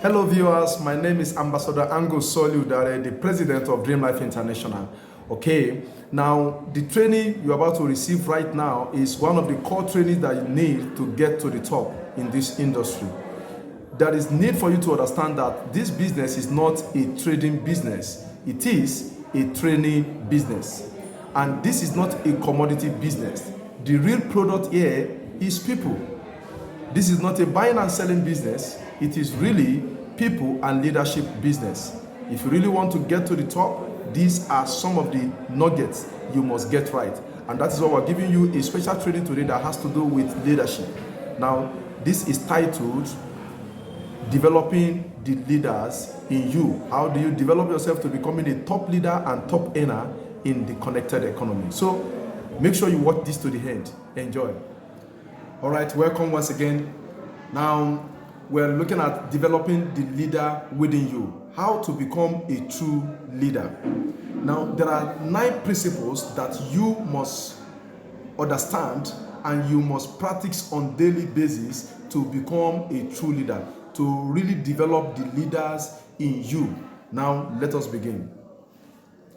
Hello viewers, my name is Ambassador Angus Soliudare, the president of Dream Life International. Okay, now the training you're about to receive right now is one of the core trainings that you need to get to the top in this industry. There is need for you to understand that this business is not a trading business, it is a training business. And this is not a commodity business. The real product here is people. This is not a buying and selling business. It is really people and leadership business. If you really want to get to the top, these are some of the nuggets you must get right. And that is why we're giving you a special training today that has to do with leadership. Now, this is titled Developing the Leaders in You. How do you develop yourself to becoming a top leader and top earner in the connected economy? So make sure you watch this to the end. Enjoy. All right, welcome once again. Now, we're looking at developing the leader within you, how to become a true leader. Now, there are 9 principles that you must understand and you must practice on a daily basis to become a true leader, to really develop the leaders in you. Now, let us begin.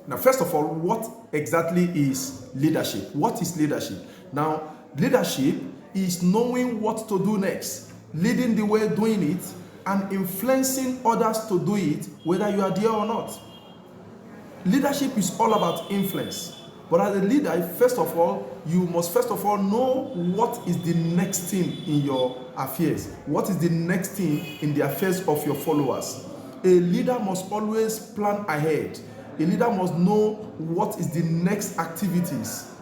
Now, first of all, what exactly is leadership? What is leadership? Now, leadership is knowing what to do next, leading the way doing it, and influencing others to do it, whether you are there or not. Leadership is all about influence. But as a leader, first of all, you must know what is the next thing in your affairs. What is the next thing in the affairs of your followers? A leader must always plan ahead. A leader must know what is the next activities.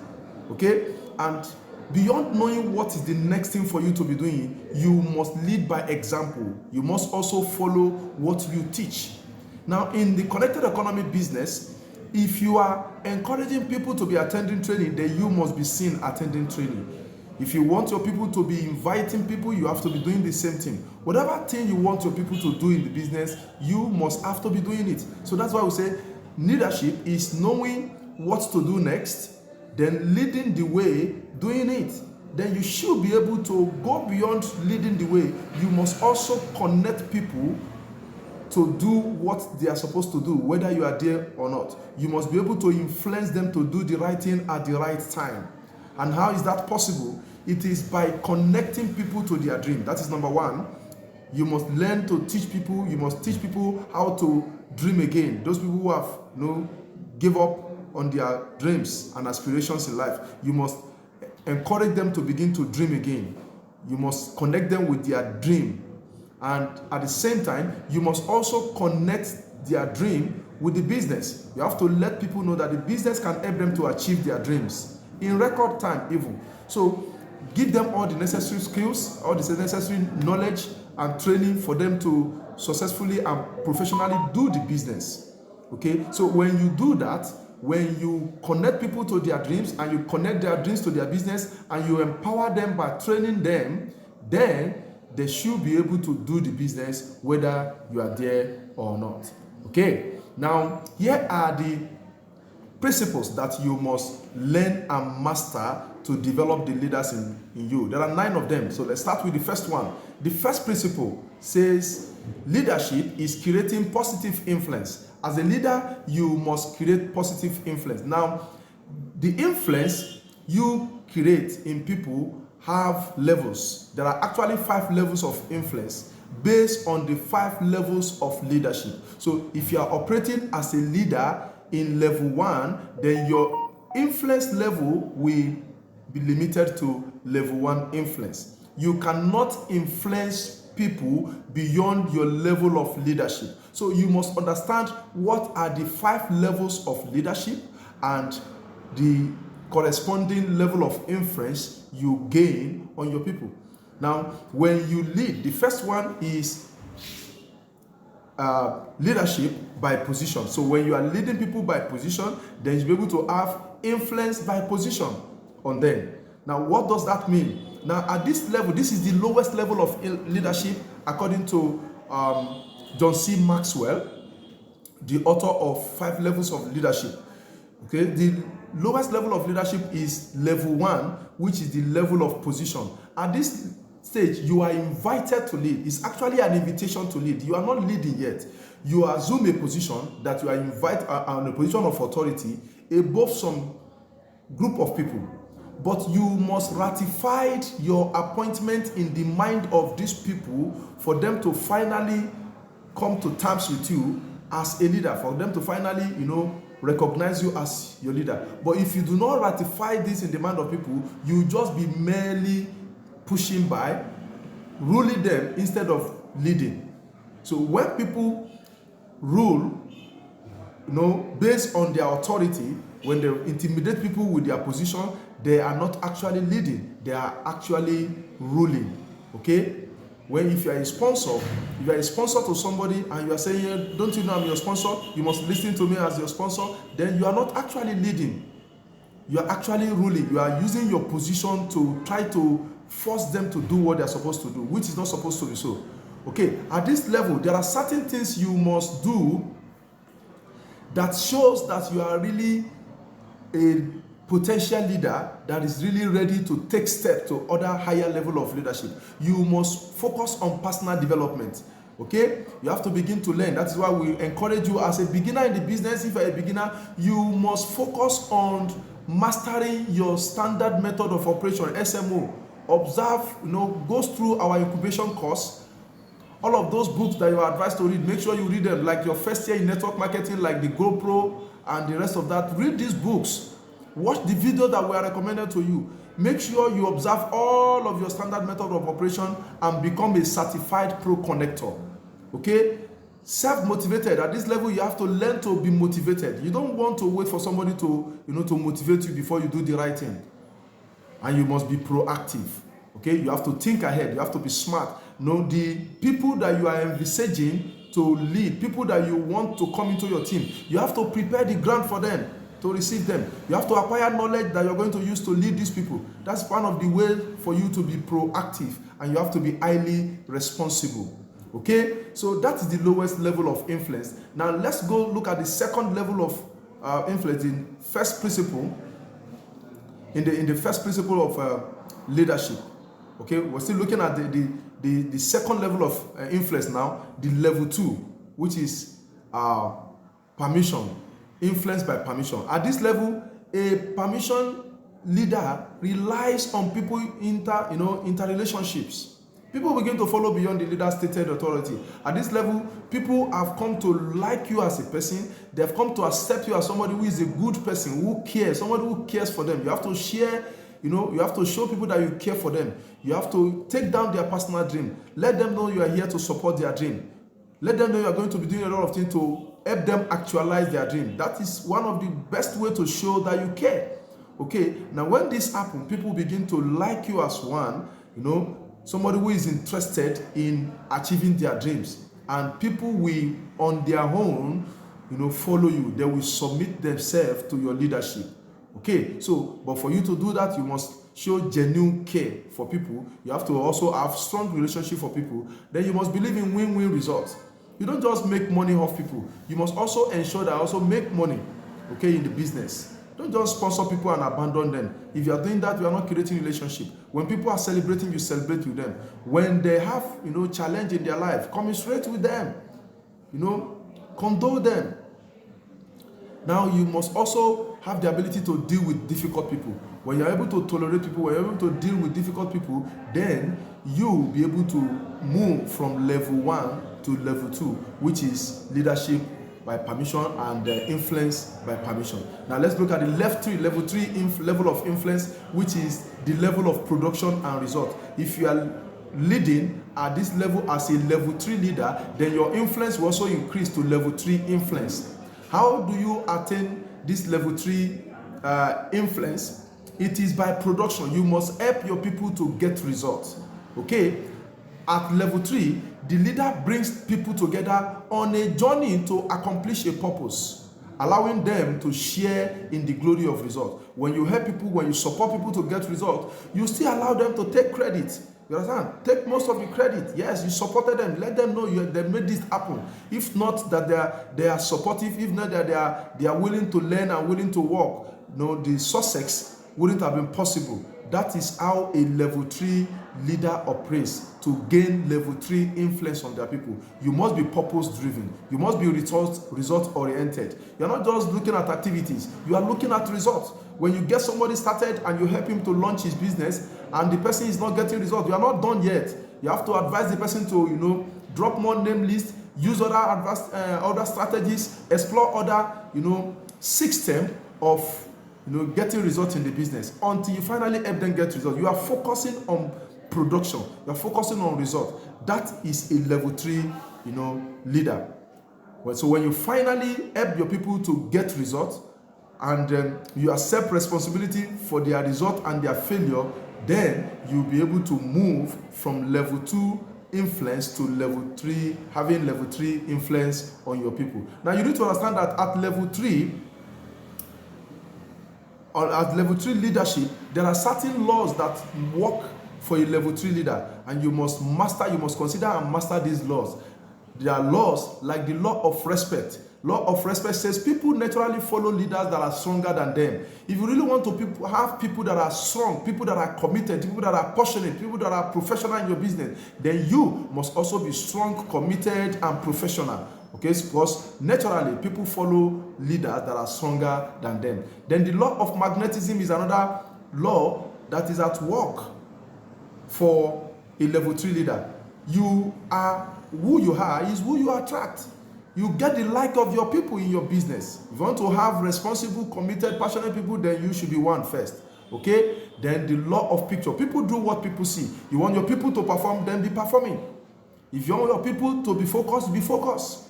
Okay? And beyond knowing what is the next thing for you to be doing, you must lead by example. You must also follow what you teach. Now, in the connected economy business, if you are encouraging people to be attending training, then you must be seen attending training. If you want your people to be inviting people, you have to be doing the same thing. Whatever thing you want your people to do in the business, you must have to be doing it. So that's why we say leadership is knowing what to do next, then leading the way, doing it. Then you should be able to go beyond leading the way. You must also connect people to do what they are supposed to do, whether you are there or not. You must be able to influence them to do the right thing at the right time. And how is that possible? It is by connecting people to their dream. That is number 1. You must learn to teach people. You must teach people how to dream again. Those people who have give up on their dreams and aspirations in life, you must encourage them to begin to dream again. You must connect them with their dream. And at the same time, you must also connect their dream with the business. You have to let people know that the business can help them to achieve their dreams in record time even. So give them all the necessary skills, all the necessary knowledge and training for them to successfully and professionally do the business. Okay, so when you do that, when you connect people to their dreams and you connect their dreams to their business and you empower them by training them, then they should be able to do the business whether you are there or not. Okay, now here are the principles that you must learn and master to develop the leaders in you. There are 9 of them. So let's start with the first one. The first principle says leadership is creating positive influence. As a leader, you must create positive influence. Now, the influence you create in people have levels. There are actually 5 levels of influence based on the 5 levels of leadership. So if you are operating as a leader in level 1, then your influence level will be limited to level 1 influence. You cannot influence people beyond your level of leadership. So you must understand what are the 5 levels of leadership and the corresponding level of influence you gain on your people. Now, when you lead, the first one is leadership by position. So when you are leading people by position, then you'll be able to have influence by position on them. Now, what does that mean? Now, at this level, this is the lowest level of leadership according to John C. Maxwell, the author of 5 levels of leadership. Okay, the lowest level of leadership is level 1, which is the level of position. At this stage, you are invited to lead. It's actually an invitation to lead. You are not leading yet. You assume a position that you are invited on a position of authority above some group of people. But you must ratify your appointment in the mind of these people for them to finally come to terms with you as a leader, for them to finally, recognize you as your leader. But if you do not ratify this in the mind of people, you just be merely pushing by, ruling them instead of leading. So when people rule, based on their authority, when they intimidate people with their position, they are not actually leading, they are actually ruling. Okay? If you are a sponsor to somebody and you are saying, don't you know I'm your sponsor, you must listen to me as your sponsor, then you are not actually leading. You are actually ruling. You are using your position to try to force them to do what they are supposed to do, which is not supposed to be so. Okay, at this level, there are certain things you must do that shows that you are really a potential leader that is really ready to take steps to other higher level of leadership. You must focus on personal development. Okay, you have to begin to learn. That is why we encourage you as a beginner in the business. If you are a beginner, you must focus on mastering your standard method of operation, SMO. Observe, goes through our incubation course. All of those books that you are advised to read, make sure you read them. Like your first year in network marketing, like the GoPro and the rest of that. Read these books. Watch the video that we are recommended to you. Make sure you observe all of your standard method of operation and become a certified pro connector. Okay? Self-motivated. At this level, you have to learn to be motivated. You don't want to wait for somebody to, to motivate you before you do the right thing. And you must be proactive. Okay? You have to think ahead. You have to be smart. The people that you are envisaging to lead, people that you want to come into your team, you have to prepare the ground for them to receive them. You have to acquire knowledge that you're going to use to lead these people. That's one of the ways for you to be proactive, and you have to be highly responsible. Okay, so that is the lowest level of influence. Now let's go look at the second level of influence in first principle. In the first principle of leadership. Okay, we're still looking at the second level of influence now, the level 2, which is permission. Influence by permission. At this level, a permission leader relies on people interrelationships. People begin to follow beyond the leader's stated authority. At this level, people have come to like you as a person. They have come to accept you as somebody who is a good person, who cares, somebody who cares for them. You have to share, you have to show people that you care for them. You have to take down their personal dream. Let them know you are here to support their dream. Let them know you are going to be doing a lot of things to help them actualize their dream. That is one of the best ways to show that you care. Okay, now when this happens, people begin to like you as one, somebody who is interested in achieving their dreams. And people will, on their own, follow you. They will submit themselves to your leadership. Okay, but for you to do that, you must show genuine care for people. You have to also have strong relationship for people. Then you must believe in win-win results. You don't just make money off people. You must also ensure that also make money, okay, in the business. Don't just sponsor people and abandon them. If you are doing that, you are not creating relationship. When people are celebrating, you celebrate with them. When they have, challenge in their life, commiserate with them. Condole them. Now you must also have the ability to deal with difficult people. When you're able to tolerate people, when you're able to deal with difficult people, then you'll be able to move from level 1 to level 2, which is leadership by permission and influence by permission. Now let's look at the level 3 level of influence, which is the level of production and result. If you are leading at this level as a level 3 leader, then your influence will also increase to level 3 influence. How do you attain this level 3 influence? It is by production. You must help your people to get results. Okay? At level 3, the leader brings people together on a journey to accomplish a purpose, allowing them to share in the glory of results. When you help people, when you support people to get results, you still allow them to take credit. You understand? Take most of the credit. Yes, you supported them. Let them know they made this happen. If not that they are supportive, if not that they are willing to learn and willing to work, the success wouldn't have been possible. That is how a level 3 leader operates to gain level 3 influence on their people. You must be purpose driven. You must be result oriented. You're not just looking at activities, you are looking at results. When you get somebody started and you help him to launch his business and the person is not getting results, you are not done yet. You have to advise the person to, drop more name lists, use other strategies, explore other, system of getting results in the business until you finally help them get results. You are focusing on production. You are focusing on results. That is a level 3, leader. So when you finally help your people to get results and you accept responsibility for their result and their failure, then you'll be able to move from level 2 influence to level 3, having level 3 influence on your people. Now you need to understand that at level 3, or at level 3 leadership, there are certain laws that work for a level 3 leader, and you must consider and master these laws. There are laws like the law of respect. Law of respect says people naturally follow leaders that are stronger than them. If you really want to have people that are strong, people that are committed, people that are passionate, people that are professional in your business, then you must also be strong, committed, and professional. Okay, because naturally people follow leaders that are stronger than them. Then the law of magnetism is another law that is at work for a level 3 leader. You are who you are is who you attract. You get the like of your people in your business. If you want to have responsible, committed, passionate people, then you should be one first. Okay? Then the law of picture. People do what people see. You want your people to perform, then be performing. If you want your people to be focused, be focused.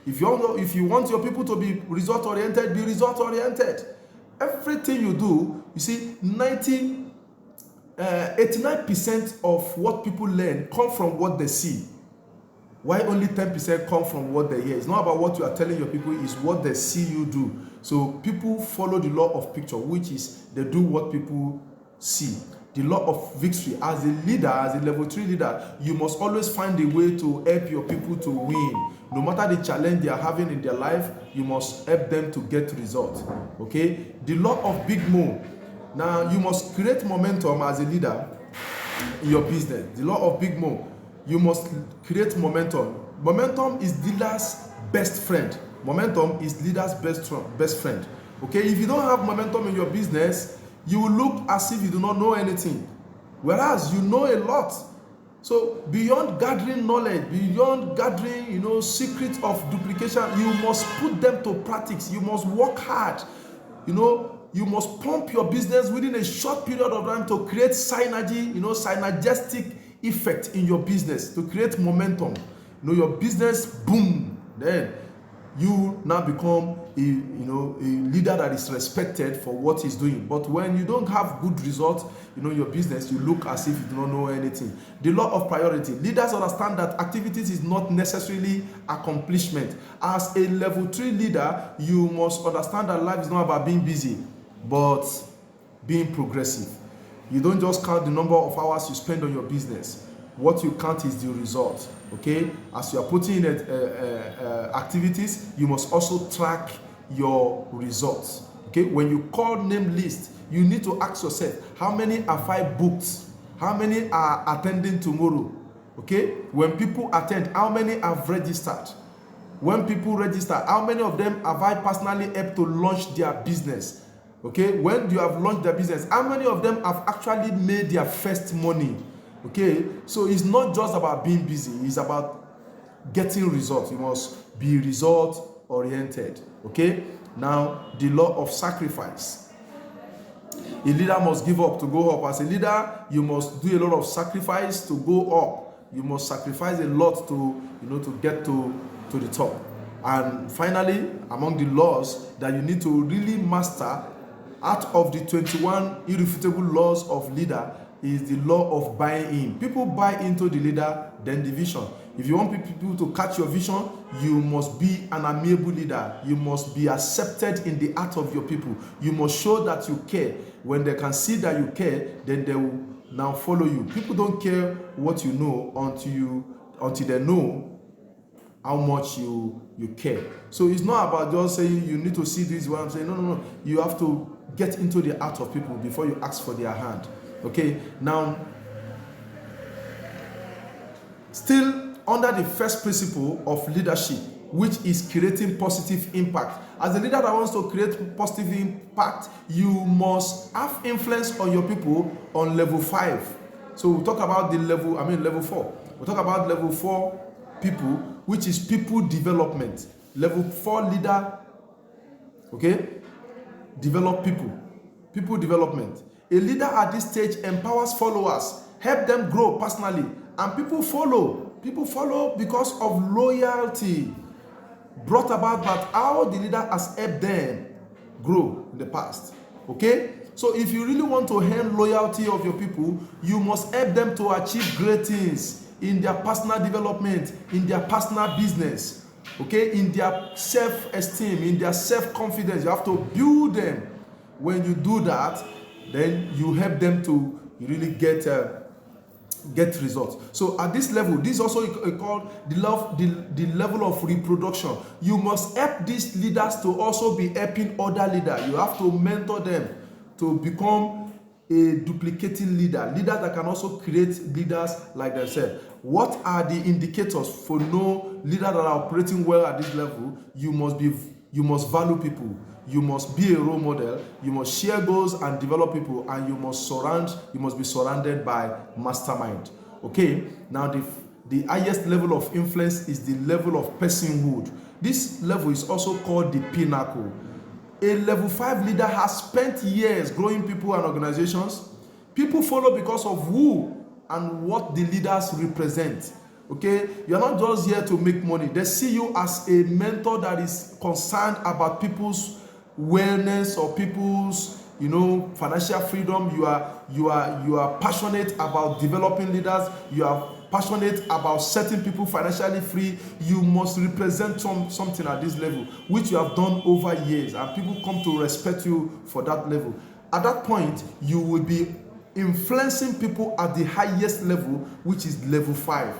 If you want your people to be result-oriented, be result-oriented. Everything you do, you see, 89% of what people learn come from what they see. Why only 10% come from what they hear? It's not about what you are telling your people, it's what they see you do. So people follow the law of picture, which is they do what people see. The law of victory. As a leader, as a level 3 leader, you must always find a way to help your people to win. No matter the challenge they are having in their life, you must help them to get results. Okay? The law of Big Mo. Now, you must create momentum as a leader in your business. The law of Big Mo. You must create momentum. Momentum is leader's best friend. Momentum is leader's best friend. Okay? If you don't have momentum in your business, you will look as if you do not know anything, whereas you know a lot. So beyond gathering knowledge, beyond gathering, secrets of duplication, you must put them to practice. You must work hard. You must pump your business within a short period of time to create synergy, synergistic effect in your business, to create momentum. Your business boom, then you now become a leader that is respected for what he's doing. But when you don't have good results, your business, you look as if you do not know anything. The law of priority. Leaders understand that activities is not necessarily accomplishment. As a level 3 leader, you must understand that life is not about being busy, but being progressive. You don't just count the number of hours you spend on your business. What you count is the result. Okay, as you are putting in activities, you must also track your results. Okay, when you call name list, you need to ask yourself, how many have I booked? How many are attending tomorrow? Okay, when people attend, how many have registered? When people register, how many of them have I personally helped to launch their business? Okay, when you have launched their business, how many of them have actually made their first money? Okay, so it's not just about being busy, it's about getting results. You must be result oriented. Okay, now the law of sacrifice. A leader must give up to go up. As a leader, you must do a lot of sacrifice to go up. You must sacrifice a lot to get to the top. And finally, among the laws that you need to really master, out of the 21 irrefutable laws of leader, is the law of buying in. People buy into the leader, then the vision. If you want people to catch your vision, you must be an amiable leader. You must be accepted in the heart of your people. You must show that you care. When they can see that you care, then they will now follow you. People don't care what you know until they know how much you care. So it's not about just saying you need to see this, what I'm saying. No. You have to get into the heart of people before you ask for their hand. Okay, now, still under the first principle of leadership, which is creating positive impact. As a leader that wants to create positive impact, you must have influence on your people on level 5. So we'll talk about level 4. We'll talk about level 4 people, which is people development. Level 4 leader, okay, develop people. People development. A leader at this stage empowers followers, help them grow personally, and people follow. People follow because of loyalty brought about by how the leader has helped them grow in the past. Okay? So if you really want to earn loyalty of your people, you must help them to achieve great things in their personal development, in their personal business, okay, in their self-esteem, in their self-confidence. You have to build them. When you do that, then you help them to really get results. So at this level, this is also called the level of reproduction. You must help these leaders to also be helping other leaders. You have to mentor them to become a duplicating leader that can also create leaders like themselves. What are the indicators for no leader that are operating well at this level? You must value people. You must be a role model. You must share goals and develop people, and you must be surrounded by mastermind. Okay, now the highest level of influence is the level of personhood. This level is also called the pinnacle. A level 5 leader has spent years growing people and organizations. People follow because of who and what the leaders represent. Okay, you're not just here to make money. They see you as a mentor that is concerned about people's wellness or people's, financial freedom. You are passionate about developing leaders. You are passionate about setting people financially free. You must represent something at this level, which you have done over years, and people come to respect you for that level. At that point, you will be influencing people at the highest level, which is level 5.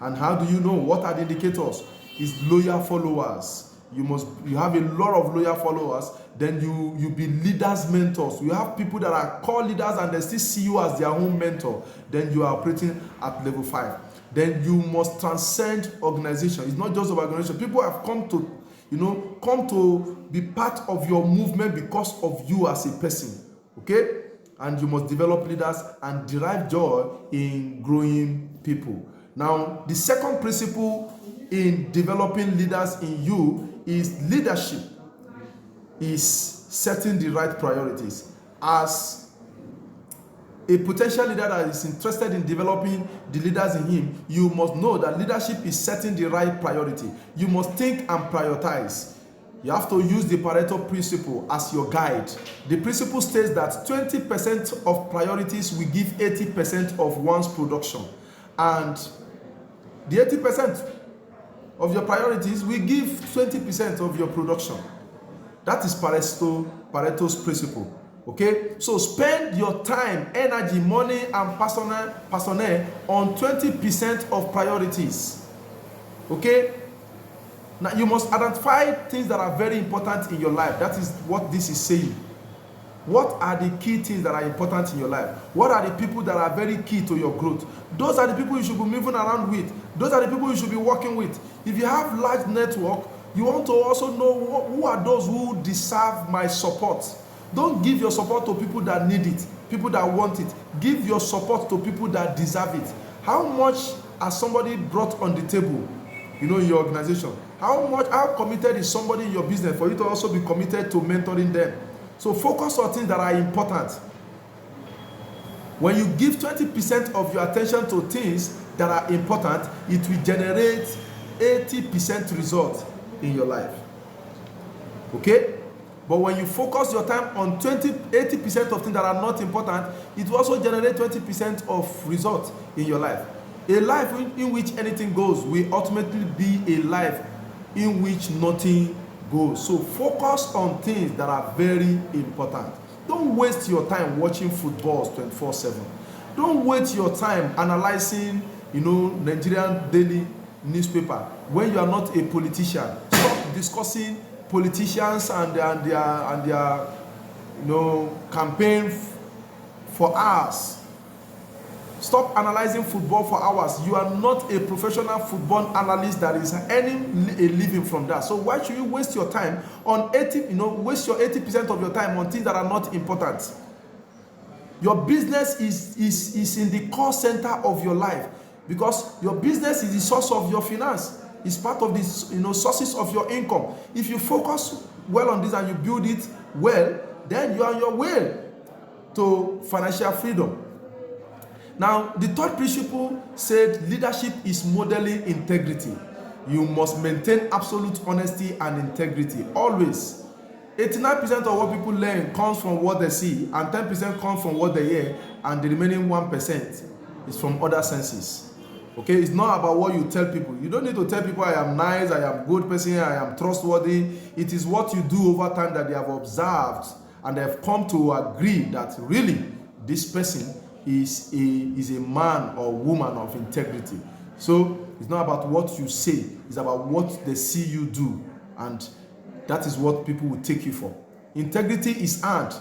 And how do you know? What are the indicators? Is loyal followers. You have a lot of loyal followers. Then you be leaders' mentors. You have people that are core leaders and they still see you as their own mentor. Then you are operating at level 5. Then you must transcend organization. It's not just about organization. People have come to be part of your movement because of you as a person. Okay? And you must develop leaders and derive joy in growing people. Now, the second principle in developing leaders in you is leadership is setting the right priorities. As a potential leader that is interested in developing the leaders in him, you must know that leadership is setting the right priority. You must think and prioritize. You have to use the Pareto principle as your guide. The principle states that 20% of priorities will give 80% of one's production. And the 80% of your priorities will give 20% of your production. That is Pareto's principle. Okay? So spend your time, energy, money, and personnel on 20% of priorities. Okay? Now you must identify things that are very important in your life. That is what this is saying. What are the key things that are important in your life? What are the people that are very key to your growth? Those are the people you should be moving around with. Those are the people you should be working with. If you have large network, you want to also know who are those who deserve my support. Don't give your support to people that need it, people that want it. Give your support to people that deserve it. How much has somebody brought on the table, in your organization? How committed is somebody in your business for you to also be committed to mentoring them? So focus on things that are important. When you give 20% of your attention to things that are important, it will generate 80% result in your life. Okay? But when you focus your time on 80% of things that are not important, it will also generate 20% of result in your life. A life in which anything goes will ultimately be a life in which nothing goes. So focus on things that are very important. Don't waste your time watching footballs 24/7. Don't waste your time analyzing, Nigerian daily newspaper when you are not a politician. Stop discussing politicians and their campaign for hours. Stop analyzing football for hours. You are not a professional football analyst that is earning a living from that. So why should you waste your time on waste your 80% of your time on things that are not important? Your business is in the core center of your life, because your business is the source of your finance. It's part of the sources of your income. If you focus well on this and you build it well, then you are on your way to financial freedom. Now, the third principle said leadership is modeling integrity. You must maintain absolute honesty and integrity, always. 89% of what people learn comes from what they see, and 10% comes from what they hear, and the remaining 1% is from other senses. Okay, it's not about what you tell people. You don't need to tell people, I am nice, I am good person, I am trustworthy. It is what you do over time that they have observed, and they have come to agree that really this person is a man or woman of integrity. So it's not about what you say, it's about what they see you do, and that is what people will take you for. Integrity is earned.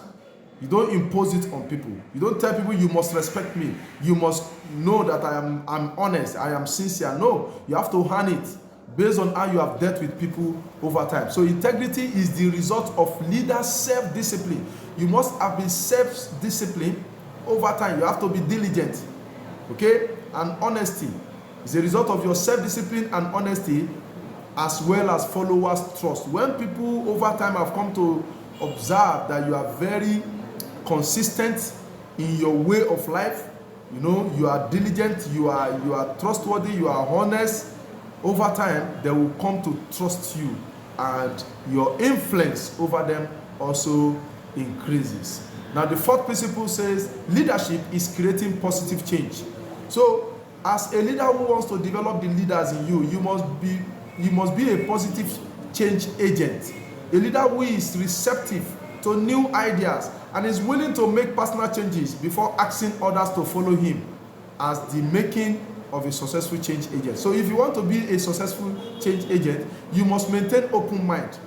You don't impose it on people. You don't tell people you must respect me. You must know that I'm honest, I am sincere. No, you have to earn it based on how you have dealt with people over time. So integrity is the result of leaders' self-discipline. You must have been self-disciplined over time. You have to be diligent. Okay? And honesty is a result of your self-discipline and honesty, as well as followers' trust. When people over time have come to observe that you are very consistent in your way of life, you are diligent, you are trustworthy, you are honest, over time they will come to trust you, and your influence over them also increases. Now, the fourth principle says leadership is creating positive change. So as a leader who wants to develop the leaders in you, you must be a positive change agent. A leader who is receptive to new ideas and is willing to make personal changes before asking others to follow him as the making of a successful change agent. So if you want to be a successful change agent, you must maintain open mind.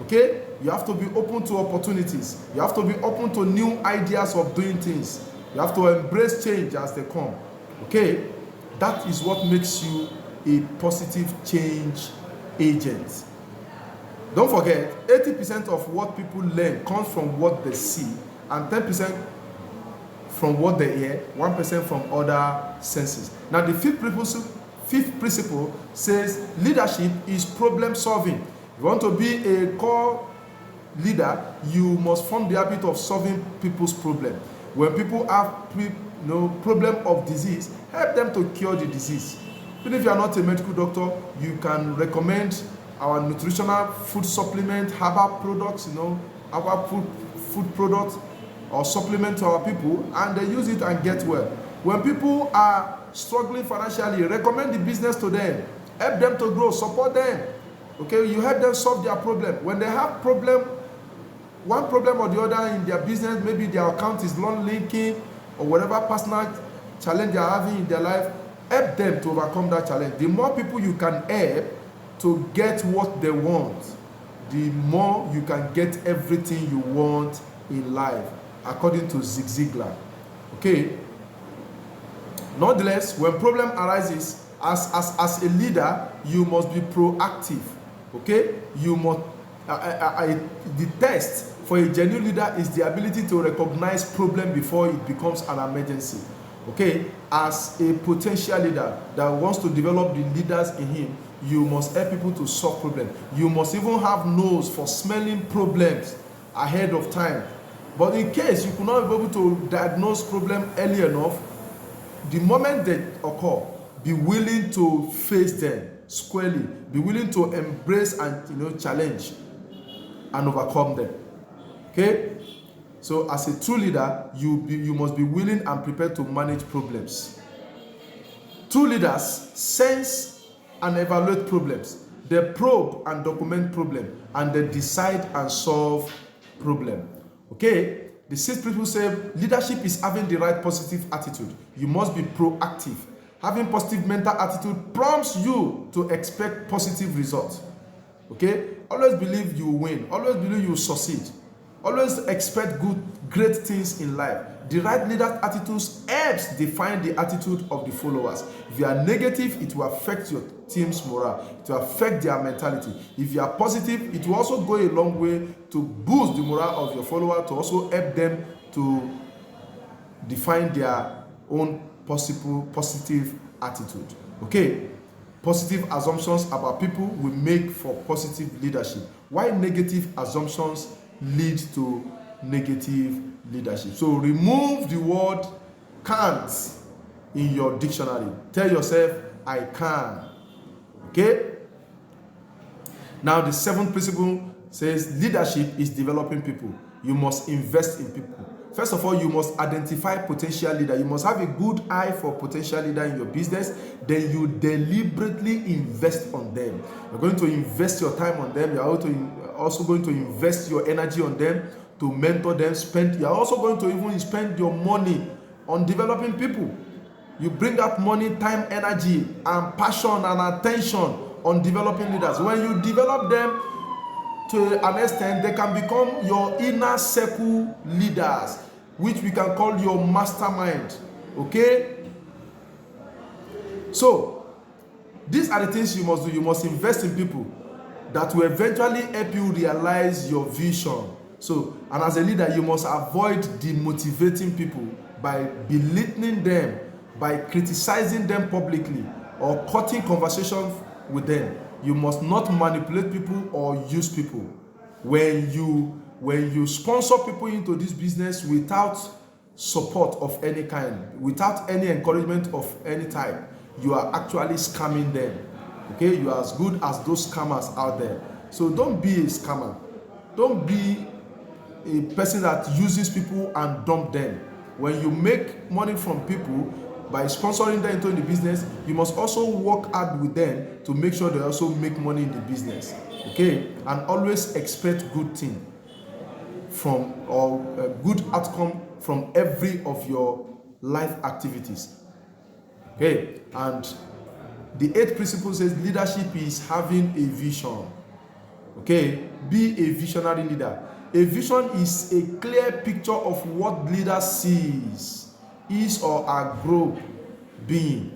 Okay? You have to be open to opportunities. You have to be open to new ideas of doing things. You have to embrace change as they come. Okay? That is what makes you a positive change agent. Don't forget, 80% of what people learn comes from what they see, and 10% from what they hear, 1% from other senses. Now, the fifth principle says leadership is problem solving. If you want to be a core leader, you must form the habit of solving people's problems. When people have problem of disease, help them to cure the disease. Even if you are not a medical doctor, you can recommend our nutritional food supplement, herbal products, herbal food products or supplement to our people, and they use it and get well. When people are struggling financially, recommend the business to them, help them to grow, support them. Okay, you help them solve their problem. When they have one problem or the other in their business, maybe their account is loan linking or whatever personal challenge they are having in their life, help them to overcome that challenge. The more people you can help to get what they want, the more you can get everything you want in life, according to Zig Ziglar. Okay? Nonetheless, when problem arises, as a leader, you must be proactive. Okay? You must. The test for a genuine leader is the ability to recognize problem before it becomes an emergency. Okay? As a potential leader that wants to develop the leaders in him, you must help people to solve problems. You must even have nose for smelling problems ahead of time. But in case you could not be able to diagnose problem early enough, the moment they occur, be willing to face them squarely. Be willing to embrace and challenge and overcome them. Okay? So as a true leader, you must be willing and prepared to manage problems. True leaders sense and evaluate problems. They probe and document problems, and they decide and solve problems. Okay? The sixth principle says leadership is having the right positive attitude. You must be proactive. Having positive mental attitude prompts you to expect positive results. Okay? Always believe you will win. Always believe you will succeed. Always expect great things in life. The right leader attitudes helps define the attitude of the followers. If you are negative, it will affect your team's morale. It will affect their mentality. If you are positive, it will also go a long way to boost the morale of your follower, to also help them to define their own positive attitude. Okay? Positive assumptions about people will make for positive leadership. Why negative assumptions lead to negative leadership? So remove the word can't in your dictionary. Tell yourself, I can. Okay? Now the seventh principle says leadership is developing people. You must invest in people. First of all, you must identify potential leader. You must have a good eye for potential leader in your business. Then you deliberately invest on them. You're going to invest your time on them. You're also going to invest your energy on them to mentor them. You're also going to even spend your money on developing people. You bring that money, time, energy, and passion and attention on developing leaders. When you develop them to an extent, they can become your inner circle leaders, which we can call your mastermind. Okay? So, these are the things you must do. You must invest in people that will eventually help you realize your vision. So, and as a leader, you must avoid demotivating people by belittling them, by criticizing them publicly, or cutting conversations with them. You must not manipulate people or use people. When you sponsor people into this business without support of any kind, without any encouragement of any type, you are actually scamming them. Okay, you are as good as those scammers out there. So don't be a scammer. Don't be a person that uses people and dump them. When you make money from people by sponsoring them into the business, you must also work hard with them to make sure they also make money in the business. Okay, and always expect good thing from, or a good outcome from every of your life activities. Okay, and the eighth principle says leadership is having a vision. Okay, be a visionary leader. A vision is a clear picture of what leader sees his or her group being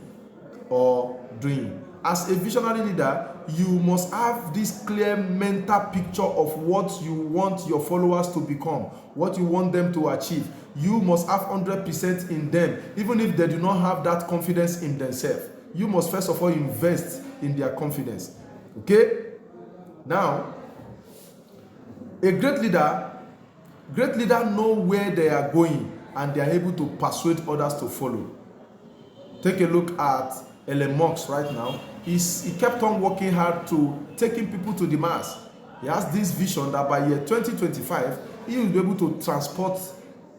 or doing. As a visionary leader, you must have this clear mental picture of what you want your followers to become, what you want them to achieve. You must have 100% in them, even if they do not have that confidence in themselves. You must first of all invest in their confidence. Okay? Now, a great leader know where they are going and they are able to persuade others to follow. Take a look at Elon Musk right now. He kept on working hard to taking people to the Mars. He has this vision that by year 2025, he will be able to transport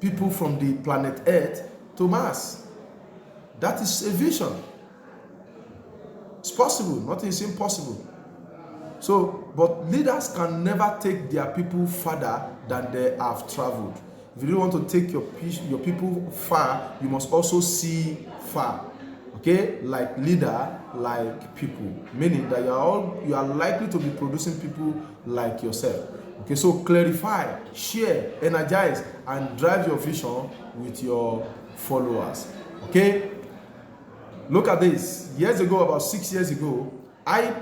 people from the planet Earth to Mars. That is a vision. It's possible, nothing is impossible. So, but leaders can never take their people further than they have traveled. If you really want to take your people far, you must also see far. Okay, like leader, like people, meaning that you are likely to be producing people like yourself. Okay, so clarify, share, energize, and drive your vision with your followers. Okay, look at this. Years ago, about 6 years ago, I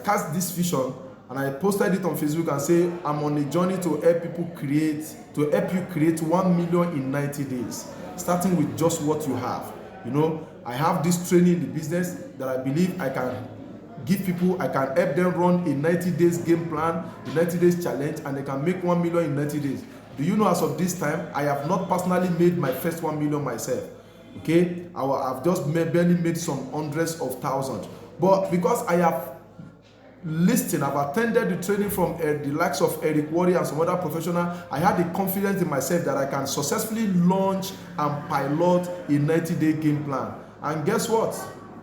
cast this vision and I posted it on Facebook and say I'm on a journey to help you create 1 million in 90 days, starting with just what you have. You know, I have this training in the business that I believe I can give people, I can help them run a 90 days game plan, a 90 days challenge, and they can make 1 million in 90 days. Do you know, as of this time, I have not personally made my first 1 million myself. Okay, I've just barely made some hundreds of thousands. But because I have I've attended the training from the likes of Eric Worre and some other professionals, I had the confidence in myself that I can successfully launch and pilot a 90-day game plan. And guess what?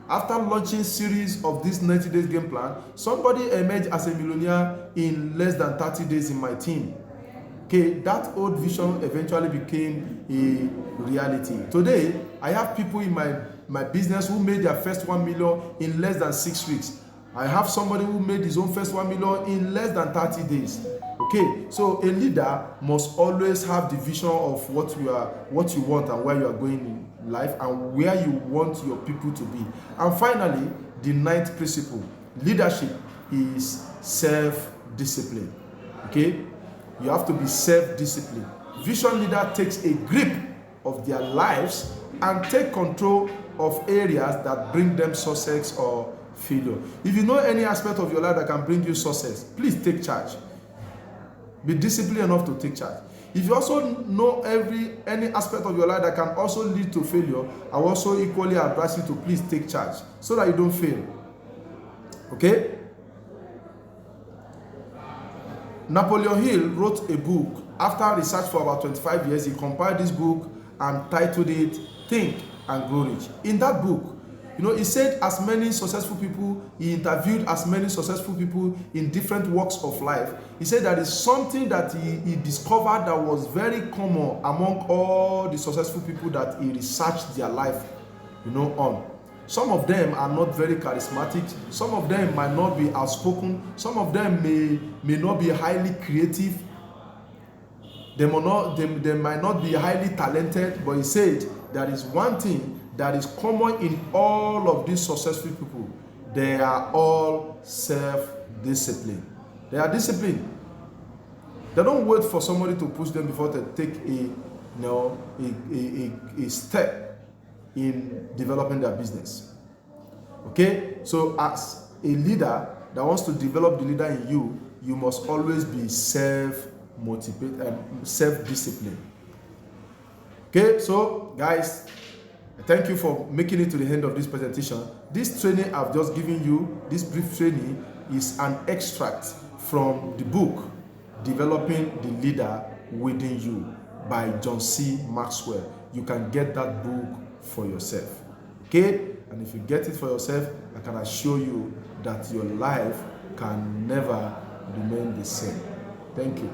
After launching series of this 90 days game plan, somebody emerged as a millionaire in less than 30 days in my team. Okay, that old vision eventually became a reality. Today, I have people in my business who made their first 1 million in less than 6 weeks. I have somebody who made his own first 1 million in less than 30 days. Okay, so a leader must always have the vision of what you want and where you are going in life and where you want your people to be. And finally, the 9th principle, leadership is self-discipline. Okay, you have to be self-disciplined. Vision leader takes a grip of their lives and take control of areas that bring them success or failure. If you know any aspect of your life that can bring you success, please take charge. Be disciplined enough to take charge. If you also know any aspect of your life that can also lead to failure, I will also equally advise you to please take charge so that you don't fail. Okay? Napoleon Hill wrote a book. After research for about 25 years, he compiled this book and titled it Think and Grow Rich. In that book, he said as many successful people, he interviewed as many successful people in different walks of life. He said that is something that he discovered that was very common among all the successful people that he researched their life, on. Some of them are not very charismatic. Some of them might not be outspoken. Some of them may not be highly creative. They might not be highly talented. But he said there is one thing that is common in all of these successful people. They are all self-disciplined. They are disciplined. They don't wait for somebody to push them before they take a step in developing their business. Okay? So as a leader that wants to develop the leader in you, you must always be self-motivated and self-disciplined. Okay? So guys, thank you for making it to the end of this presentation. This training I've just given you, this brief training, is an extract from the book Developing the Leader Within You by John C. Maxwell. You can get that book for yourself. Okay? And if you get it for yourself, I can assure you that your life can never remain the same. Thank you.